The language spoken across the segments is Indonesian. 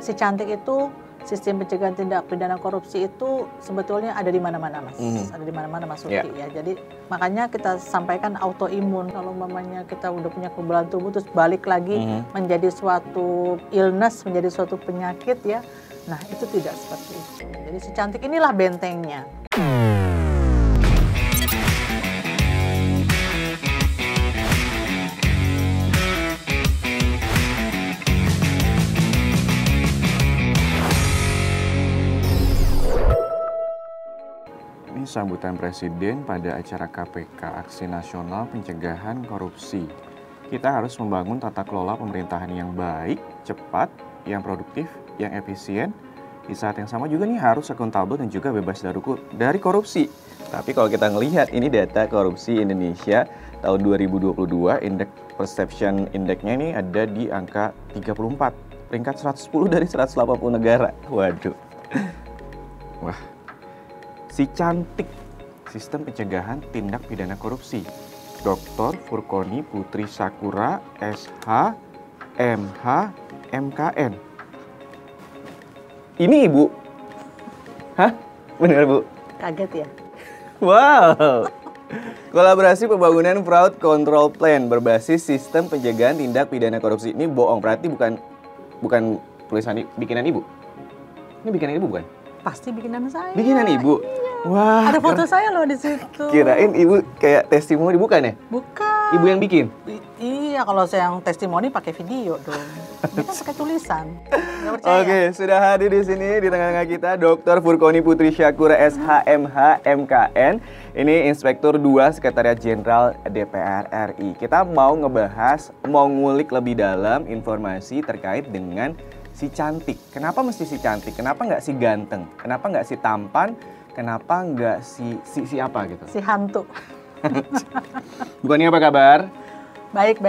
si cantik itu sistem pencegahan tindak pidana korupsi itu sebetulnya ada di mana-mana, Mas. Ada di mana-mana, Mas Uki, ya. Jadi makanya kita sampaikan autoimun. Kalau mamanya kita udah punya kekebalan tubuh terus balik lagi menjadi suatu illness, menjadi suatu penyakit ya. Nah, itu tidak seperti itu. Jadi si cantik inilah bentengnya. Sambutan Presiden pada acara KPK Aksi Nasional Pencegahan Korupsi. Kita harus membangun tata kelola pemerintahan yang baik, cepat, yang produktif, yang efisien. Di saat yang sama juga nih harus akuntabel dan juga bebas dari korupsi. Tapi kalau kita ngelihat ini data korupsi Indonesia tahun 2022, Indeks Perception Index-nya ini ada di angka 34, peringkat 110 dari 180 negara. Waduh. Wah. Si cantik, sistem pencegahan tindak pidana korupsi. Dr. Furkoni Putri Sakura, SH, MH, MKN. Ini Ibu? Hah? Benar Bu? Kaget ya? Wow! Kolaborasi pembangunan Fraud Control Plan berbasis sistem pencegahan tindak pidana korupsi. Ini bohong, berarti bukan tulisan bikinan Ibu? Ini bikinan Ibu bukan? Pasti bikinan saya. Bikinan Ibu? Iya. Wah, ada foto saya loh di situ. Kirain Ibu kayak testimoni, bukan ya? Bukan. Ibu yang bikin? Iya, kalau saya yang testimoni pakai video dong. Ini kan pakai tulisan. Oke, sudah hadir di sini di tengah-tengah kita Dr. Furkoni Putri Sakura, SHMH, MKN. Ini Inspektur 2 Sekretariat Jenderal DPR RI. Kita mau ngulik lebih dalam informasi terkait dengan si cantik. Kenapa mesti si cantik? Kenapa nggak si ganteng? Kenapa nggak si tampan? Kenapa nggak si apa gitu? Si hantu. Bukannya apa kabar? Baik.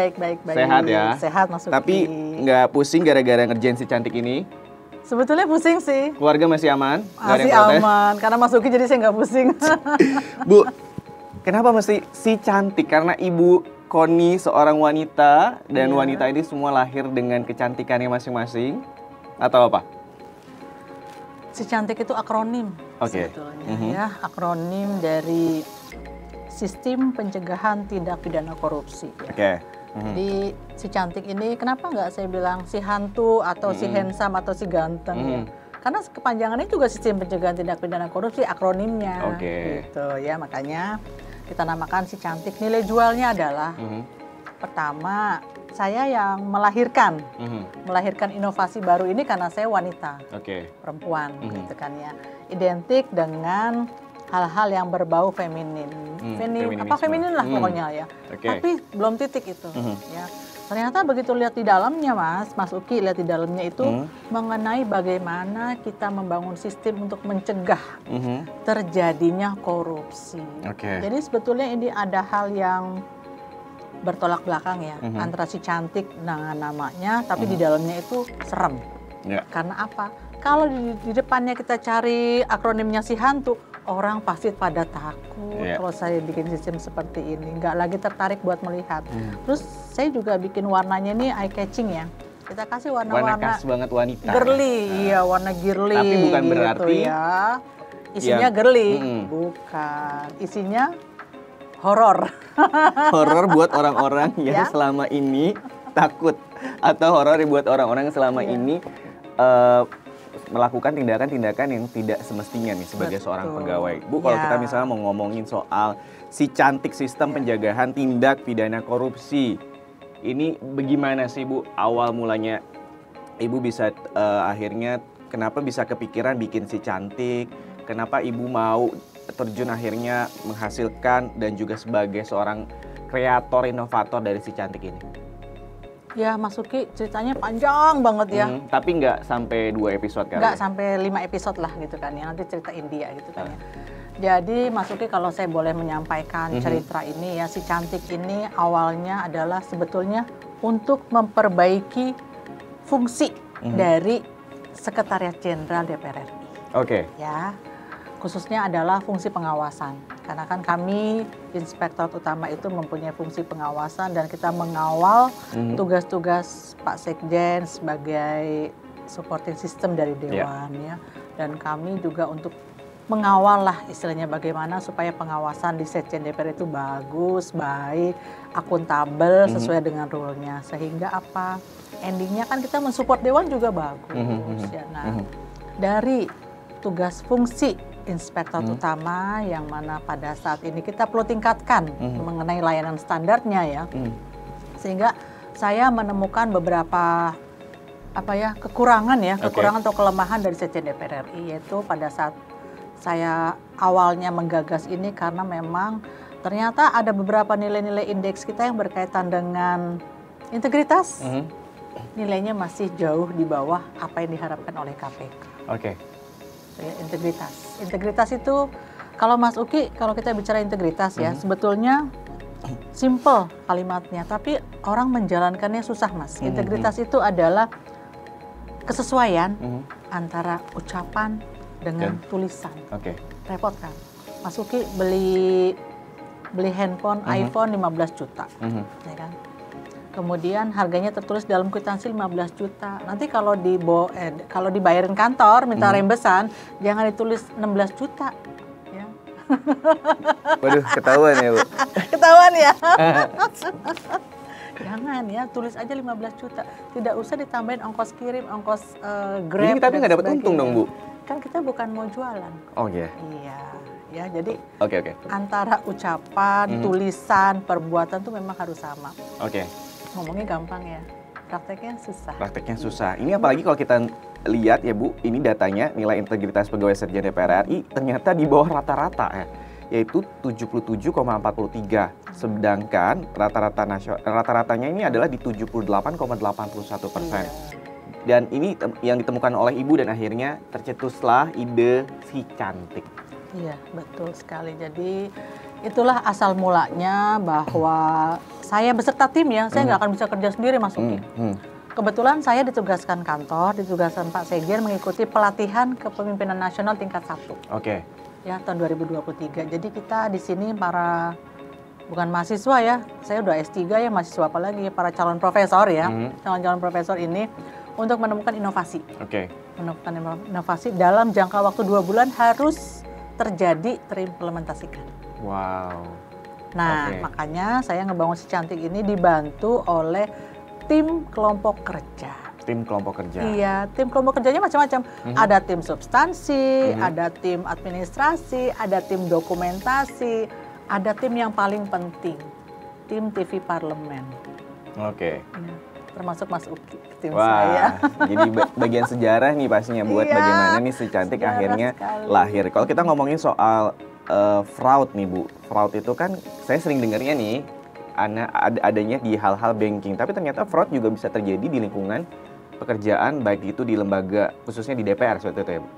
Sehat ya? Sehat Mas Uki. Tapi nggak pusing gara-gara ngerjain si cantik ini? Sebetulnya pusing sih. Keluarga masih aman? Masih aman, karena Mas Uki jadi saya nggak pusing. Bu, kenapa mesti si cantik? Karena Ibu Koni seorang wanita, dan wanita ini semua lahir dengan kecantikannya masing-masing? Atau apa? Si cantik itu akronim sebetulnya ya, akronim dari Sistem Pencegahan Tindak Pidana Korupsi. Ya. Jadi si cantik ini kenapa nggak saya bilang si hantu atau si handsome atau si ganteng ya? Karena kepanjangannya juga Sistem Pencegahan Tindak Pidana Korupsi akronimnya. Gitu ya, makanya kita namakan si cantik. Nilai jualnya adalah pertama, saya yang melahirkan inovasi baru ini karena saya wanita, perempuan, gitu kan ya, identik dengan hal-hal yang berbau feminin, feminin lah pokoknya ya. Tapi belum titik itu, ya. Ternyata begitu lihat di dalamnya, Mas Uki lihat di dalamnya itu mengenai bagaimana kita membangun sistem untuk mencegah terjadinya korupsi. Jadi sebetulnya ini ada hal yang bertolak belakang ya, antara si cantik dengan namanya, tapi di dalamnya itu serem. Karena apa? Kalau di depannya kita cari akronimnya si hantu, orang pasti pada takut kalau saya bikin sistem seperti ini, nggak lagi tertarik buat melihat. Terus saya juga bikin warnanya ini eye catching ya. Kita kasih warna-warna khas banget wanita. Girly, iya warna girly. Tapi bukan berarti gitu ya. Isinya girly, bukan. Isinya horor. Horor buat orang-orang yang selama ini takut, atau horor buat orang-orang yang selama ini melakukan tindakan-tindakan yang tidak semestinya nih sebagai seorang pegawai. Bu, kalau kita misalnya mau ngomongin soal si cantik sistem pencegahan tindak pidana korupsi, ini bagaimana sih Bu awal mulanya Ibu bisa akhirnya kenapa bisa kepikiran bikin si cantik? Kenapa Ibu mau terjun akhirnya menghasilkan dan juga sebagai seorang kreator inovator dari si cantik ini? Ya Mas Uki ceritanya panjang banget ya. Tapi nggak sampai 2 episode kan? Nggak sampai 5 episode lah gitu kan ya, nanti cerita India gitu kan ya. Jadi Mas Uki kalau saya boleh menyampaikan cerita ini ya, si cantik ini awalnya adalah sebetulnya untuk memperbaiki fungsi dari Sekretariat Jenderal DPR RI. Ya. Khususnya adalah fungsi pengawasan. Karena kan kami Inspektorat Utama itu mempunyai fungsi pengawasan dan kita mengawal tugas-tugas Pak Sekjen sebagai supporting system dari Dewan ya. Dan kami juga untuk mengawal lah istilahnya bagaimana supaya pengawasan di Sekjen DPR itu bagus, baik, akuntabel sesuai dengan rule-nya. Sehingga apa? Endingnya kan kita mensupport Dewan juga bagus ya. Nah, dari tugas fungsi inspektor utama yang mana pada saat ini kita perlu tingkatkan mengenai layanan standarnya ya. Sehingga saya menemukan beberapa kekurangan ya, kekurangan atau kelemahan dari Sekjen DPR RI, yaitu pada saat saya awalnya menggagas ini karena memang ternyata ada beberapa nilai-nilai indeks kita yang berkaitan dengan integritas. Nilainya masih jauh di bawah apa yang diharapkan oleh KPK. Ya, integritas. Integritas itu kalau Mas Uki, kalau kita bicara integritas ya, sebetulnya simple kalimatnya, tapi orang menjalankannya susah, Mas. Integritas itu adalah kesesuaian antara ucapan dengan tulisan. Repot kan? Mas Uki beli handphone iPhone 15 juta. Ya kan? Kemudian harganya tertulis dalam kwitansi 15 juta. Nanti kalau kalau dibayarin kantor minta rembesan, jangan ditulis 16 juta. Ya. Waduh, ketahuan ya, Bu. Ketahuan ya. Jangan ya, tulis aja 15 juta. Tidak usah ditambahin ongkos kirim, ongkos Grab. Jadi tapi nggak dapat untung dong, Bu? Kan kita bukan mau jualan. Oh iya. Iya. Ya, jadi Oke. antara ucapan, tulisan, perbuatan tuh memang harus sama. Ngomongnya gampang ya, prakteknya susah. Prakteknya susah. Ini apalagi kalau kita lihat ya Bu, ini datanya nilai integritas pegawai Sekjen DPR RI ternyata di bawah rata-rata ya, yaitu 77,43. Sedangkan rata-ratanya ini adalah di 78,81%. Dan ini yang ditemukan oleh Ibu dan akhirnya tercetuslah ide si cantik. Iya, betul sekali. Jadi itulah asal mulanya bahwa saya beserta tim ya, saya nggak akan bisa kerja sendiri Mas Uki. Kebetulan saya ditugaskan kantor, ditugaskan Pak Sekjen mengikuti pelatihan kepemimpinan nasional tingkat 1. Ya, tahun 2023. Jadi kita di sini bukan mahasiswa ya, saya udah S3 ya, mahasiswa apalagi para calon profesor ya, calon-calon profesor ini untuk menemukan inovasi. Menemukan inovasi dalam jangka waktu 2 bulan harus terimplementasikan. Wow. Nah, makanya saya ngebangun si cantik ini dibantu oleh tim kelompok kerja. Tim kelompok kerja. Iya, tim kelompok kerjanya macam-macam. Ada tim substansi, ada tim administrasi, ada tim dokumentasi, ada tim yang paling penting, tim TV Parlemen. Ya, termasuk Mas Uki, tim Wah, saya. Jadi bagian sejarah nih pastinya buat bagaimana nih si cantik akhirnya lahir. Kalau kita ngomongin soal fraud nih Bu, fraud itu kan saya sering dengarnya nih adanya di hal-hal banking, tapi ternyata fraud juga bisa terjadi di lingkungan pekerjaan, baik itu di lembaga khususnya di DPR seperti itu ya Bu.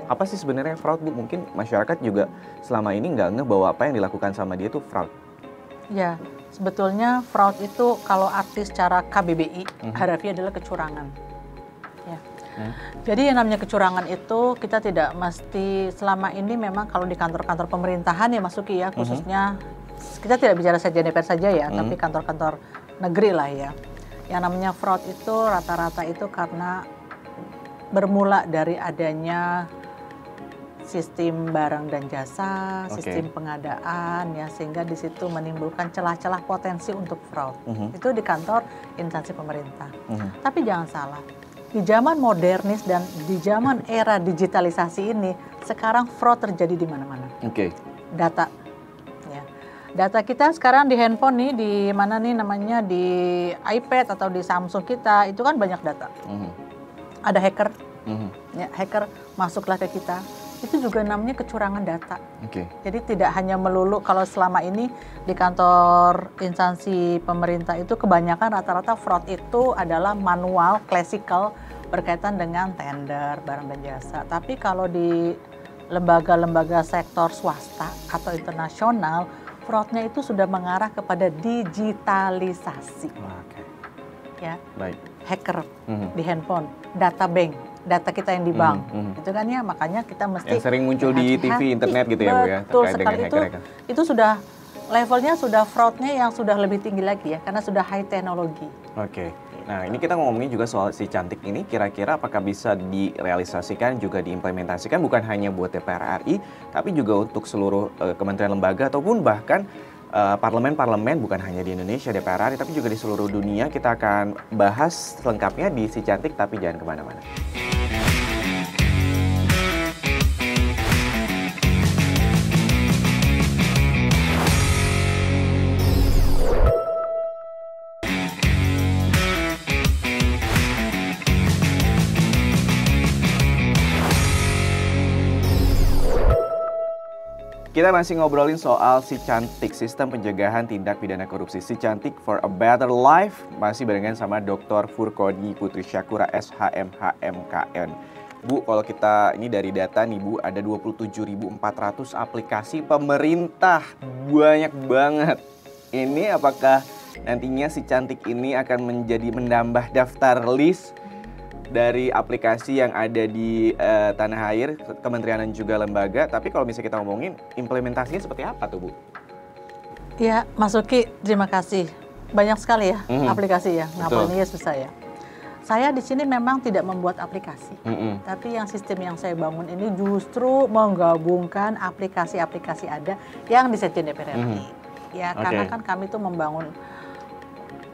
Apa sih sebenarnya fraud Bu? Mungkin masyarakat juga selama ini nggak ngeh bahwa apa yang dilakukan sama dia itu fraud. Ya, sebetulnya fraud itu kalau arti secara KBBI harafiah adalah kecurangan. Ya. Jadi yang namanya kecurangan itu kita tidak mesti selama ini memang kalau di kantor-kantor pemerintahan ya Mas Uki ya, khususnya kita tidak bicara Sekjen DPR saja ya, tapi kantor-kantor negeri lah ya. Yang namanya fraud itu rata-rata itu karena bermula dari adanya sistem barang dan jasa, sistem pengadaan ya, sehingga di situ menimbulkan celah-celah potensi untuk fraud. Itu di kantor instansi pemerintah. Tapi jangan salah, di zaman modernis dan di zaman era digitalisasi ini, sekarang fraud terjadi di mana-mana. Data, ya. Data kita sekarang di handphone nih, di mana nih namanya, di iPad atau di Samsung kita, itu kan banyak data. Ada hacker, ya, hacker masuklah ke kita. Itu juga namanya kecurangan data. Jadi tidak hanya melulu kalau selama ini di kantor instansi pemerintah itu kebanyakan rata-rata fraud itu adalah manual, classical, berkaitan dengan tender, barang dan jasa. Tapi kalau di lembaga-lembaga sektor swasta atau internasional, fraudnya itu sudah mengarah kepada digitalisasi. Ya, hacker di handphone, data bank, data kita yang di bank, itu kan ya, makanya kita mesti yang sering muncul di TV, internet gitu ya Bu ya, betul sekali, itu sudah levelnya sudah fraudnya yang sudah lebih tinggi lagi ya, karena sudah high teknologi. Oke. Nah, ini kita ngomongin juga soal si cantik ini, kira-kira apakah bisa direalisasikan juga diimplementasikan bukan hanya buat DPR RI, tapi juga untuk seluruh kementerian lembaga ataupun bahkan parlemen-parlemen bukan hanya di Indonesia DPR RI, tapi juga di seluruh dunia. Kita akan bahas lengkapnya di Si Cantik, tapi jangan kemana-mana. Kita masih ngobrolin soal Si Cantik, Sistem Pencegahan Tindak Pidana Korupsi. Si Cantik for a Better Life, masih barengan sama Dr. Furkoni Putri Syakura, SHM HMKN. Bu, kalau kita ini dari data nih Bu, ada 27.400 aplikasi pemerintah. Banyak banget. Ini apakah nantinya Si Cantik ini akan menambah daftar list dari aplikasi yang ada di tanah air, kementerian dan juga lembaga. Tapi kalau misalnya kita ngomongin implementasinya seperti apa tuh Bu? Ya, Mas Uki, terima kasih. Banyak sekali ya aplikasi ya, ngapainnya susah ya. Saya di sini memang tidak membuat aplikasi, tapi yang sistem yang saya bangun ini justru menggabungkan aplikasi-aplikasi ada yang di Sekjen DPR RI. Ya, karena kan kami tuh membangun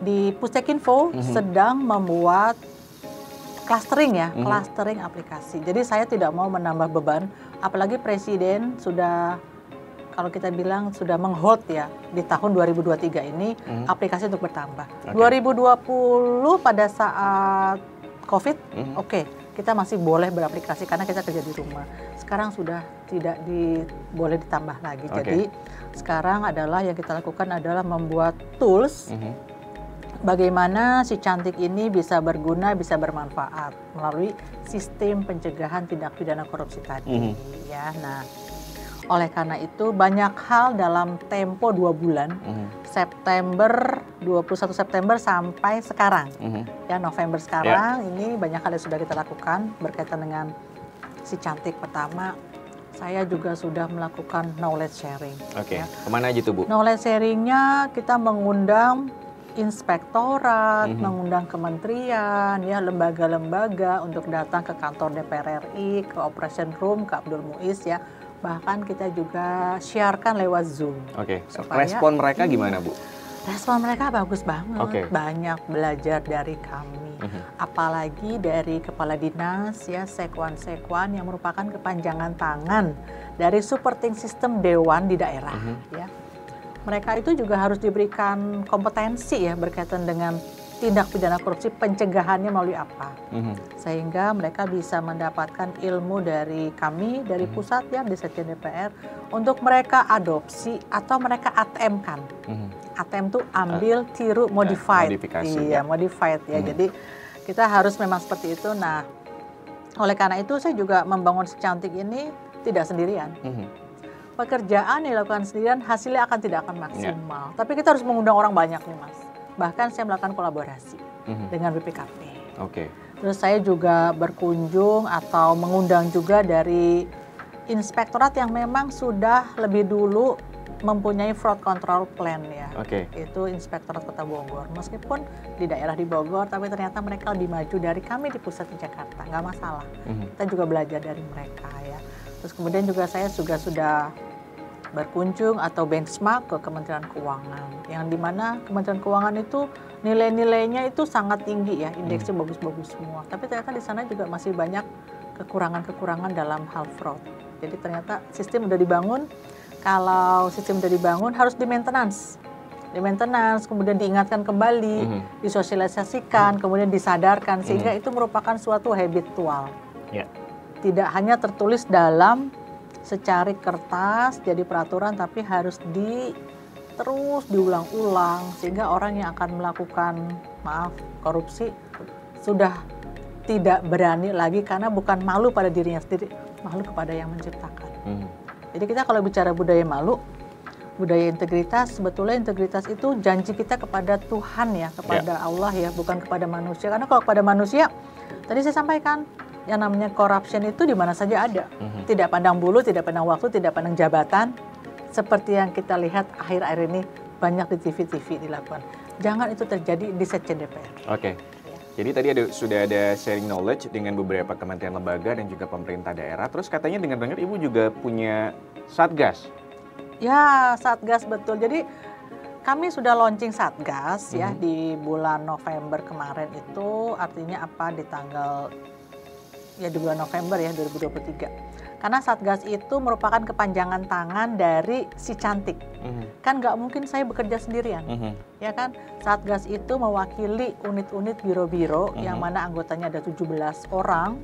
di Pustekinfo sedang membuat clustering ya, clustering aplikasi. Jadi saya tidak mau menambah beban, apalagi Presiden sudah, kalau kita bilang sudah menghold ya, di tahun 2023 ini aplikasi untuk bertambah. 2020 pada saat COVID, kita masih boleh beraplikasi karena kita kerja di rumah. Sekarang sudah tidak boleh ditambah lagi. Jadi sekarang adalah yang kita lakukan adalah membuat tools bagaimana Si Cantik ini bisa berguna, bisa bermanfaat melalui sistem pencegahan tindak pidana korupsi tadi. Ya, nah, oleh karena itu banyak hal dalam tempo 2 bulan, September 21 September sampai sekarang, ya November sekarang ini banyak hal yang sudah kita lakukan berkaitan dengan Si Cantik. Pertama, saya juga sudah melakukan knowledge sharing. Ya. Kemana aja tuh Bu? Knowledge sharingnya kita mengundang inspektorat, mengundang kementerian, ya lembaga-lembaga untuk datang ke kantor DPR RI, ke operation room, ke Abdul Muiz ya. Bahkan kita juga siarkan lewat Zoom. Respon mereka gimana Bu? Respon mereka bagus banget, banyak belajar dari kami. Apalagi dari kepala dinas ya, sekwan-sekwan yang merupakan kepanjangan tangan dari supporting system dewan di daerah ya. Mereka itu juga harus diberikan kompetensi ya berkaitan dengan tindak pidana korupsi, pencegahannya melalui apa. Sehingga mereka bisa mendapatkan ilmu dari kami, dari pusat ya, di Sekjen DPR, untuk mereka adopsi atau mereka ATM-kan. ATM itu ambil, tiru, modified. Iya, modified ya. Jadi kita harus memang seperti itu. Nah, oleh karena itu saya juga membangun Si Cantik ini tidak sendirian. Pekerjaan yang dilakukan sendirian hasilnya tidak akan maksimal. Tapi kita harus mengundang orang banyak nih Mas. Bahkan saya melakukan kolaborasi dengan BPKP. Terus saya juga berkunjung atau mengundang juga dari inspektorat yang memang sudah lebih dulu mempunyai fraud control plan ya. Itu Inspektorat Kota Bogor. Meskipun di daerah di Bogor, tapi ternyata mereka lebih maju dari kami di pusat di Jakarta. Nggak masalah. Kita juga belajar dari mereka ya. Terus kemudian juga saya juga sudah berkunjung atau benchmark ke Kementerian Keuangan, yang dimana Kementerian Keuangan itu nilai-nilainya itu sangat tinggi ya, indeksnya bagus-bagus semua. Tapi ternyata di sana juga masih banyak kekurangan-kekurangan dalam hal fraud. Jadi ternyata sistem udah dibangun, kalau sistem udah dibangun harus di-maintenance, kemudian diingatkan kembali, disosialisasikan, kemudian disadarkan, sehingga itu merupakan suatu habitual. Tidak hanya tertulis dalam secari kertas jadi peraturan, tapi harus terus diulang-ulang sehingga orang yang akan melakukan korupsi sudah tidak berani lagi, karena bukan malu pada dirinya sendiri, malu kepada yang menciptakan. Jadi kita kalau bicara budaya malu, budaya integritas, sebetulnya integritas itu janji kita kepada Tuhan ya, kepada Allah ya, bukan kepada manusia. Karena kalau kepada manusia, tadi saya sampaikan, yang namanya corruption itu di mana saja ada. Tidak pandang bulu, tidak pandang waktu, tidak pandang jabatan, seperti yang kita lihat akhir-akhir ini banyak di TV-TV dilakukan. Jangan itu terjadi di Sekjen DPR. Oke. Jadi tadi sudah ada sharing knowledge dengan beberapa kementerian lembaga dan juga pemerintah daerah. Terus katanya dengar-dengar Ibu juga punya Satgas. Ya, Satgas betul. Jadi kami sudah launching Satgas ya di bulan November kemarin itu, artinya apa, di bulan November ya 2023. Karena Satgas itu merupakan kepanjangan tangan dari si cantik. Kan nggak mungkin saya bekerja sendirian. Ya kan, Satgas itu mewakili unit-unit biro-biro yang mana anggotanya ada 17 orang.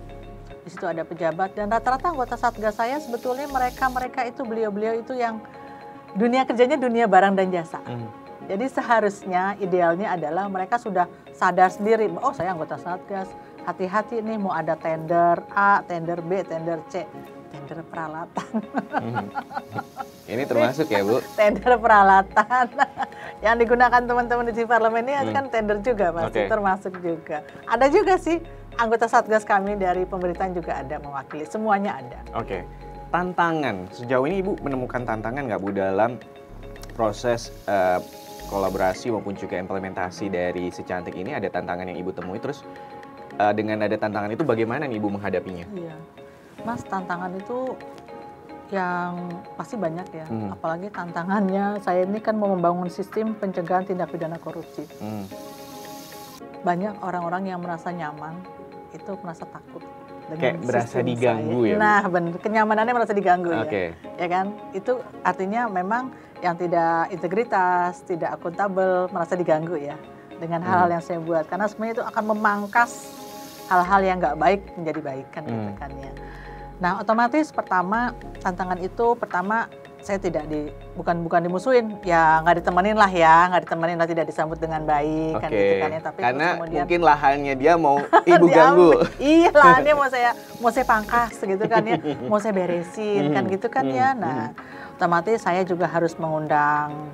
Di situ ada pejabat dan rata-rata anggota Satgas saya sebetulnya mereka itu beliau-beliau itu yang dunia kerjanya dunia barang dan jasa. Jadi seharusnya idealnya adalah mereka sudah sadar sendiri, oh saya anggota Satgas, hati-hati nih mau ada tender A, tender B, tender C, tender peralatan. Ini termasuk ya Bu? Tender peralatan yang digunakan teman-teman di parlemen ini kan tender juga pasti termasuk juga. Ada juga sih anggota Satgas kami dari pemerintahan juga ada mewakili, semuanya ada. Oke. Tantangan, sejauh ini Ibu menemukan tantangan nggak Bu dalam proses kolaborasi maupun juga implementasi dari si cantik ini? Ada tantangan yang Ibu temui, terus dengan ada tantangan itu bagaimana nih Ibu menghadapinya? Iya, Mas, tantangan itu yang pasti banyak ya, apalagi tantangannya saya ini kan mau membangun sistem pencegahan tindak pidana korupsi. Banyak orang-orang yang merasa nyaman, itu merasa takut. Kayak berasa diganggu ya? Nah benar, kenyamanannya merasa diganggu ya kan? Itu artinya memang yang tidak integritas, tidak akuntabel, merasa diganggu ya dengan hal-hal yang saya buat. Karena sebenarnya itu akan memangkas hal-hal yang nggak baik menjadi baik kan gitu kan ya. Nah otomatis tantangan itu pertama saya bukan dimusuhin, ya nggak ditemenin lah, tidak disambut dengan baik kan gitu kan ya. Tapi karena kemudian, mungkin lahannya dia mau Ibu ganggu. Iya, lahannya mau saya pangkas gitu kan ya, mau saya beresin kan gitu kan ya. Nah otomatis saya juga harus mengundang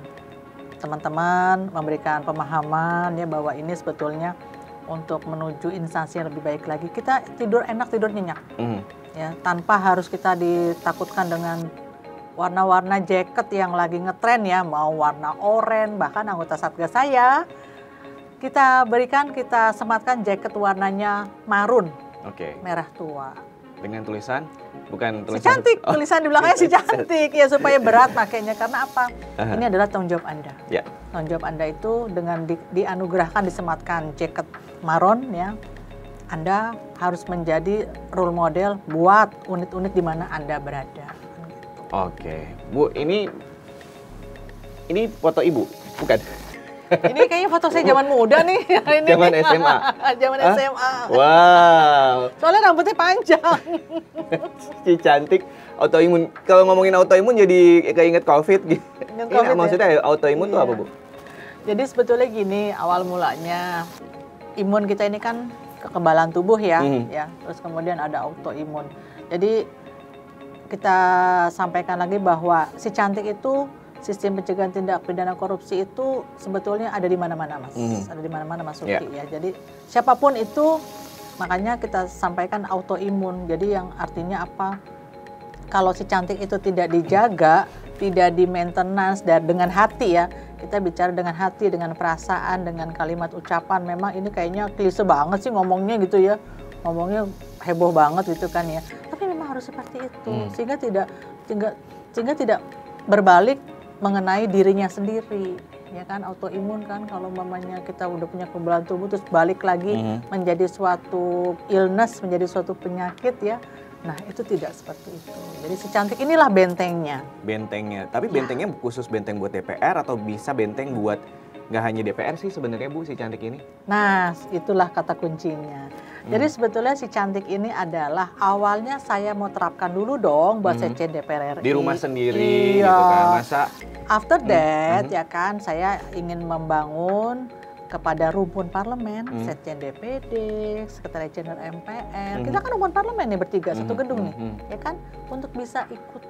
teman-teman, memberikan pemahaman ya bahwa ini sebetulnya untuk menuju instansi yang lebih baik lagi. Kita tidur enak, tidur nyenyak ya, tanpa harus kita ditakutkan dengan warna-warna jaket yang lagi ngetren ya, mau warna oranye, bahkan anggota Satgas saya kita sematkan jaket warnanya marun, merah tua. Dengan tulisan? Bukan tulisan? Si cantik, tulisan di belakangnya si cantik ya, supaya berat makanya. Karena apa? Ini adalah tanggung jawab Anda. Tanggung jawab Anda itu dengan dianugerahkan disematkan jaket marun ya, Anda harus menjadi role model buat unit-unit di mana Anda berada. Oke, Bu, ini foto Ibu, bukan? Ini kayaknya foto saya zaman muda nih. Zaman SMA? Zaman SMA. Wow. Soalnya rambutnya panjang. Si cantik, autoimun. Kalau ngomongin autoimun jadi keinget COVID gitu. Ini maksudnya autoimun tuh apa Bu? Jadi sebetulnya gini, awal mulanya imun kita ini kan kekebalan tubuh ya, terus kemudian ada autoimun. Jadi kita sampaikan lagi bahwa si cantik itu, sistem pencegahan tindak pidana korupsi itu sebetulnya ada di mana-mana Mas, ada di mana-mana Mas Suki ya. Jadi siapapun itu, makanya kita sampaikan autoimun. Jadi yang artinya apa? Kalau si cantik itu tidak dijaga, tidak di maintenance dan dengan hati ya, kita bicara dengan hati, dengan perasaan, dengan kalimat ucapan. Memang ini kayaknya klise banget sih ngomongnya gitu ya, ngomongnya heboh banget gitu kan ya. Tapi memang harus seperti itu, sehingga tidak berbalik mengenai dirinya sendiri, ya kan. Autoimun kan kalau mamanya kita udah punya kekebalan tubuh terus balik lagi menjadi suatu illness, menjadi suatu penyakit ya. Nah itu tidak seperti itu. Jadi si cantik inilah bentengnya. Bentengnya, tapi bentengnya khusus benteng buat DPR atau bisa benteng buat nggak hanya DPR sih sebenarnya Bu, si cantik ini? Nah itulah kata kuncinya. Jadi sebetulnya si cantik ini adalah awalnya saya mau terapkan dulu dong buat Sekjen DPR RI. Di rumah sendiri gitu kan, masa? After that ya kan saya ingin membangun kepada rumpun parlemen, Sekjen DPD, Sekretariat Jenderal MPR. Kita kan rumpun parlemen nih bertiga, satu gedung nih, ya kan? Untuk bisa ikut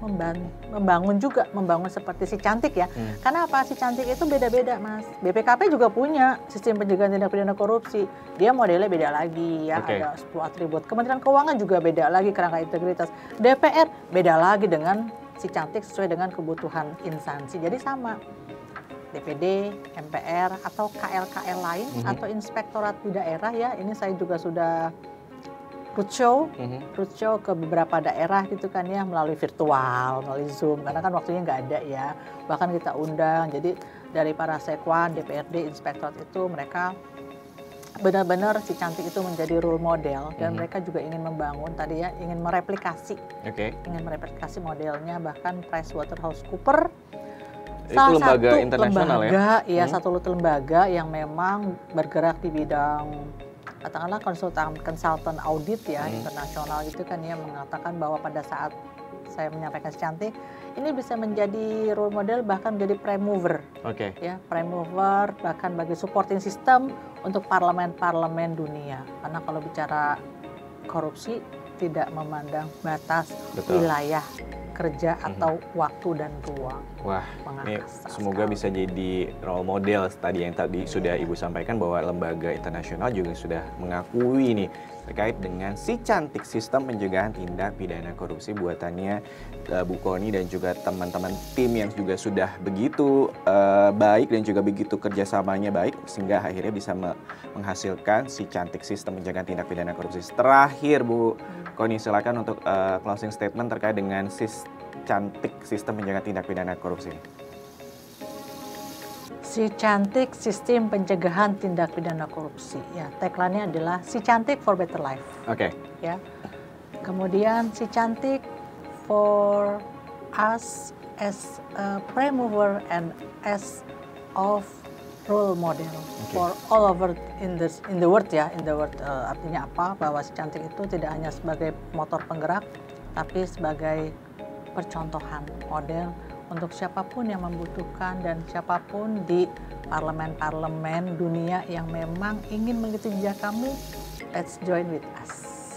membangun seperti si cantik ya. Karena apa? Si cantik itu beda-beda Mas. BPKP juga punya sistem pencegahan tindak pidana korupsi. Dia modelnya beda lagi ya, ada 10 atribut. Kementerian Keuangan juga beda lagi kerangka integritas. DPR beda lagi dengan si cantik sesuai dengan kebutuhan instansi. Jadi sama DPD, MPR atau KL-KL lain atau inspektorat di daerah ya. Ini saya juga sudah roadshow ke beberapa daerah gitu kan ya, melalui virtual, melalui Zoom, karena kan waktunya nggak ada ya. Bahkan kita undang, jadi dari para sekwan, DPRD, inspektorat itu mereka benar-benar si cantik itu menjadi role model dan mereka juga ingin membangun tadi ya, ingin mereplikasi modelnya, bahkan PricewaterhouseCoopers itu lembaga internasional ya, satu lembaga yang memang bergerak di bidang katakanlah konsultan audit ya internasional gitu kan ya, mengatakan bahwa pada saat saya menyampaikan si cantik ini bisa menjadi role model, bahkan menjadi prime mover. Ya, prime mover bahkan bagi supporting system untuk parlemen-parlemen dunia. Karena kalau bicara korupsi tidak memandang batas wilayah kerja atau waktu dan ruang. Wah, ini semoga bisa jadi role model tadi yang sudah Ibu sampaikan, bahwa lembaga internasional juga sudah mengakui nih terkait dengan si cantik, sistem pencegahan tindak pidana korupsi buatannya Bu Kony dan juga teman-teman tim yang juga sudah begitu baik dan juga begitu kerjasamanya baik sehingga akhirnya bisa menghasilkan si cantik, sistem pencegahan tindak pidana korupsi. Terakhir Bu Kony, silakan untuk closing statement terkait dengan cantik, sistem pencegahan tindak pidana korupsi. Si cantik, sistem pencegahan tindak pidana korupsi. Ya, tagline-nya adalah si cantik for better life. Ya. Kemudian si cantik for us as a prime mover and as of role model for all over in the world ya, artinya apa? Bahwa si cantik itu tidak hanya sebagai motor penggerak, tapi sebagai percontohan model untuk siapapun yang membutuhkan dan siapapun di parlemen-parlemen dunia yang memang ingin mengikuti jejak kami. Let's join with us.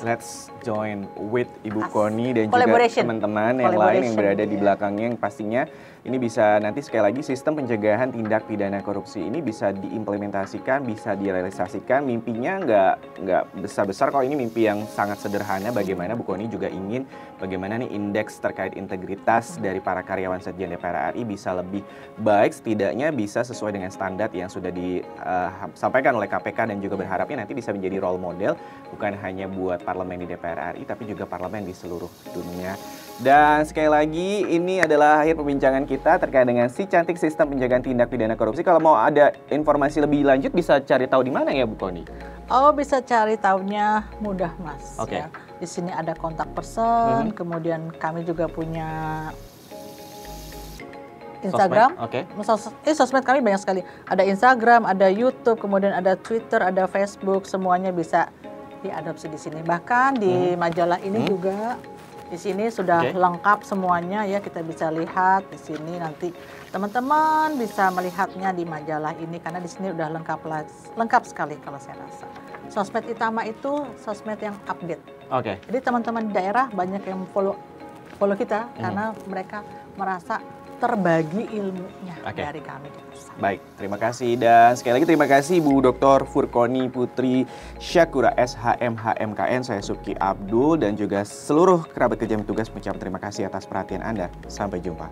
Let's join with Ibu Kony dan juga teman-teman yang lain yang berada di belakangnya, yang pastinya ini bisa nanti sekali lagi sistem pencegahan tindak pidana korupsi ini bisa diimplementasikan, bisa direalisasikan. Mimpinya nggak besar-besar kok, ini mimpi yang sangat sederhana. Bagaimana Bu Kony juga ingin bagaimana nih indeks terkait integritas dari para karyawan Sekjen DPR RI bisa lebih baik, setidaknya bisa sesuai dengan standar yang sudah disampaikan oleh KPK, dan juga berharapnya nanti bisa menjadi role model bukan hanya buat parlemen di DPR RI tapi juga parlemen di seluruh dunia. Dan sekali lagi ini adalah akhir perbincangan kita terkait dengan si cantik, sistem pencegahan tindak pidana korupsi. Kalau mau ada informasi lebih lanjut bisa cari tahu di mana ya Bu Kony? Oh, bisa cari tahunya mudah Mas. Ya. Di sini ada kontak person, kemudian kami juga punya Instagram. Sosmed kami banyak sekali. Ada Instagram, ada YouTube, kemudian ada Twitter, ada Facebook, semuanya bisa diadopsi di sini. Bahkan di majalah ini juga di sini sudah lengkap semuanya ya, kita bisa lihat di sini, nanti teman-teman bisa melihatnya di majalah ini karena di sini udah lengkap sekali kalau saya rasa. Sosmed utama itu sosmed yang update. Jadi teman-teman di daerah banyak yang follow kita karena mereka merasa terbagi ilmunya dari kami di pusat. Baik, terima kasih. Dan sekali lagi terima kasih Bu Dr. Furkony Putri Syakura, SHM HMKN. Saya Subki Abdul dan juga seluruh kerabat kerja yang bertugas mengucapkan terima kasih atas perhatian Anda. Sampai jumpa.